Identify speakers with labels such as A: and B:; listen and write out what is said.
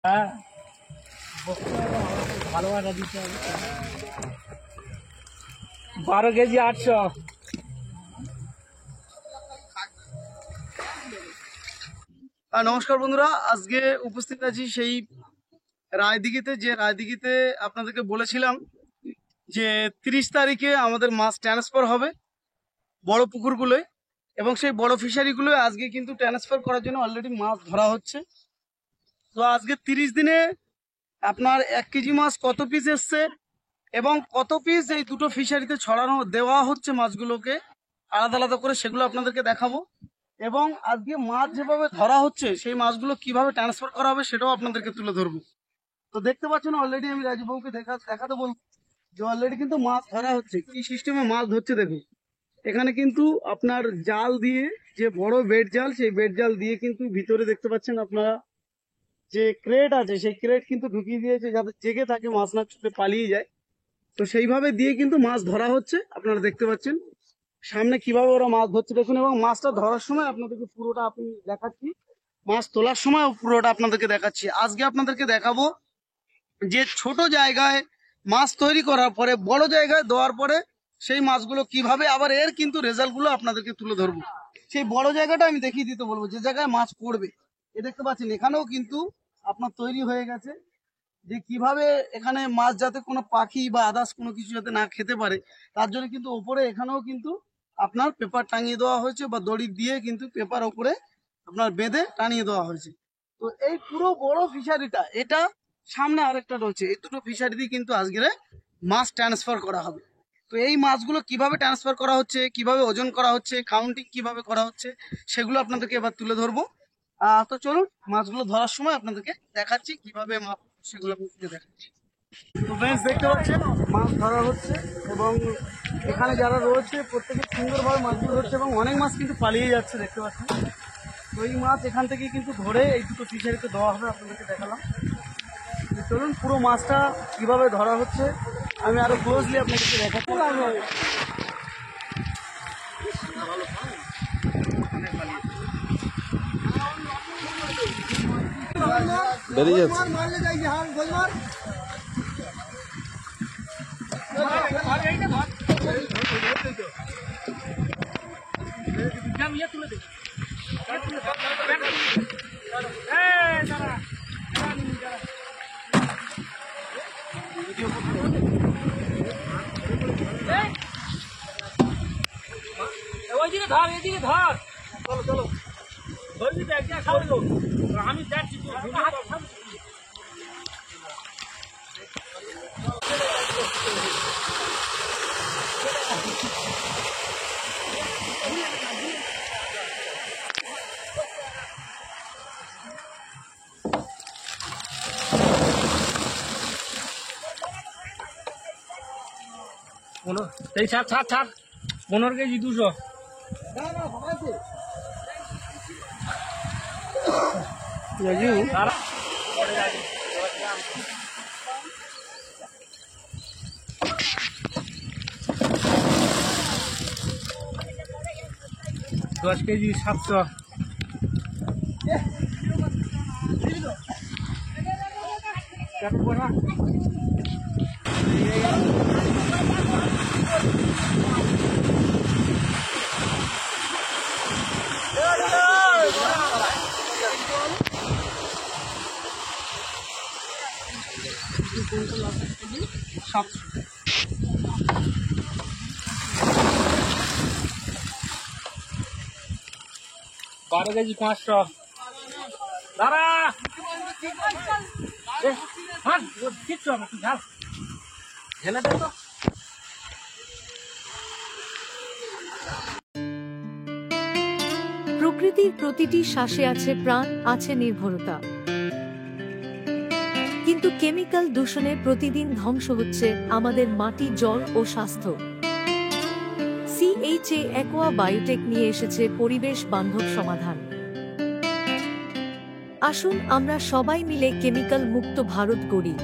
A: হ্যাঁ, ভালো ভাড়া দিতে হবে। 12 কেজি 800।
B: নমস্কার বন্ধুরা, আজকে উপস্থিত আছি সেই রায়দিঘিতে। যে রায়দিঘিতে আপনাদেরকে বলেছিলাম যে 30 তারিখে আমাদের মাছ ট্রান্সফার হবে বড় পুকুরগুলোয়, এবং সেই বড় ফিশারিগুলোয় আজকে কিন্তু ট্রান্সফার করার জন্য অলরেডি মাছ ধরা হচ্ছে। তো আজকে 30 দিনে আপনার 1 কেজি মাছ কত পিস এসছে এবং কত পিস এই দুটো ফিশারিতে ছড়ানো দেওয়া হচ্ছে মাছগুলোকে আলাদা আলাদা করে, সেগুলো আপনাদেরকে দেখাবো। এবং আজকে মাছ যেভাবে ধরা হচ্ছে সেই মাছগুলো কিভাবে ট্রান্সফার করা হবে সেটাও আপনাদেরকে তুলে ধরবো। তো দেখতে পাচ্ছেন অলরেডি আমি রাজুবাবুকে দেখাতে বলবো যে অলরেডি কিন্তু মাছ ধরা হচ্ছে। কি সিস্টেমে মাছ ধরছে দেখুন। এখানে কিন্তু আপনার জাল দিয়ে, যে বড় বেড জাল, সেই বেড জাল দিয়ে কিন্তু ভিতরে দেখতে পাচ্ছেন আপনারা যে ক্রেট আছে সেই ক্রেট কিন্তু ঢুকিয়ে দিয়েছে যাতে জেগে থাকে, মাছ না ছুটে পালিয়ে যায়। তো সেইভাবে দিয়ে কিন্তু মাছ ধরা হচ্ছে। আপনারা দেখতে পাচ্ছেন সামনে কিভাবে ওরা মাছ ধরছে দেখুন। এবং মাছটা ধরার সময় আপনাদেরকে পুরোটা আপনি দেখাচ্ছি, মাছ তোলার সময় পুরোটা আপনাদেরকে দেখাচ্ছি। আজকে আপনাদেরকে দেখাবো যে ছোট জায়গায় মাছ তৈরি করার পরে বড় জায়গায় দেওয়ার পরে সেই মাছগুলো কিভাবে আবার এর কিন্তু রেজাল্ট গুলো আপনাদেরকে তুলে ধরবো। সেই বড় জায়গাটা আমি দেখিয়ে দিতে বলবো যে জায়গায় মাছ পড়বে। এ দেখতে পাচ্ছেন এখানেও কিন্তু আপনার তৈরি হয়ে গেছে যে কিভাবে এখানে মাছ যাতে কোনো পাখি বা আদার্স কোনো কিছু যাতে না খেতে পারে, তার জন্য কিন্তু ওপরে এখানেও কিন্তু আপনার পেপার টাঙিয়ে দেওয়া হয়েছে, বা দড়ি দিয়ে কিন্তু পেপার ওপরে আপনার বেঁধে টানিয়ে দেওয়া হয়েছে। তো এই পুরো বড় ফিশারিটা, এটা সামনে আরেকটা রয়েছে, এই দুটো ফিশারি দিয়ে কিন্তু আজকে মাছ ট্রান্সফার করা হবে। তো এই মাছগুলো কিভাবে ট্রান্সফার করা হচ্ছে, কিভাবে ওজন করা হচ্ছে, কাউন্টিং কিভাবে করা হচ্ছে, সেগুলো আপনাদেরকে এবার তুলে ধরবো। তো চলুন মাছগুলো ধরার সময় আপনাদেরকে দেখাচ্ছি কিভাবে মাছ, সেগুলো আপনাদেরকে দেখাচ্ছি। তো ফ্রেন্ডস দেখতে পাচ্ছেন মাছ ধরা হচ্ছে, এবং এখানে যারা রয়েছে প্রত্যেকে সুন্দরভাবে মাছগুলো ধরছে, এবং অনেক মাছ কিন্তু পালিয়ে যাচ্ছে দেখতে পাচ্ছেন। তো এই মাছ এখান থেকে কিন্তু ধরে এই দুটো ফিশারিতে দেওয়া হবে, আপনাদেরকে দেখালাম। তো চলুন পুরো মাছটা কিভাবে ধরা হচ্ছে আমি আরো ক্লোজলি আপনাদেরকে দেখাতে পারবো।
C: বেরিয়ে যাচ্ছে।
A: ওইদিকে ধর, এদিকে ধর। চলো চলো, ধরবি তো একটা খাওয়ালো। আমি যাচ্ছি তো। এই ছাড় ছাড় ছাড়, 15 কেজি 200। তারা 10 কেজি 700। বারো কেজি 500। দাঁড়া, কিচ্ছু হবে, তুই ঝাল ঢেলে দে তো।
D: প্রকৃতির প্রতিটি শ্বাসে আছে প্রাণ, আছে নির্ভরতা। কিন্তু কেমিক্যাল দূষণে প্রতিদিন ধ্বংস হচ্ছে আমাদের মাটি, জল ও স্বাস্থ্য। CHA অ্যাকোয়া বায়োটেক নিয়ে এসেছে পরিবেশ বান্ধব সমাধান। আসুন আমরা সবাই মিলে কেমিক্যাল মুক্ত ভারত গড়ি।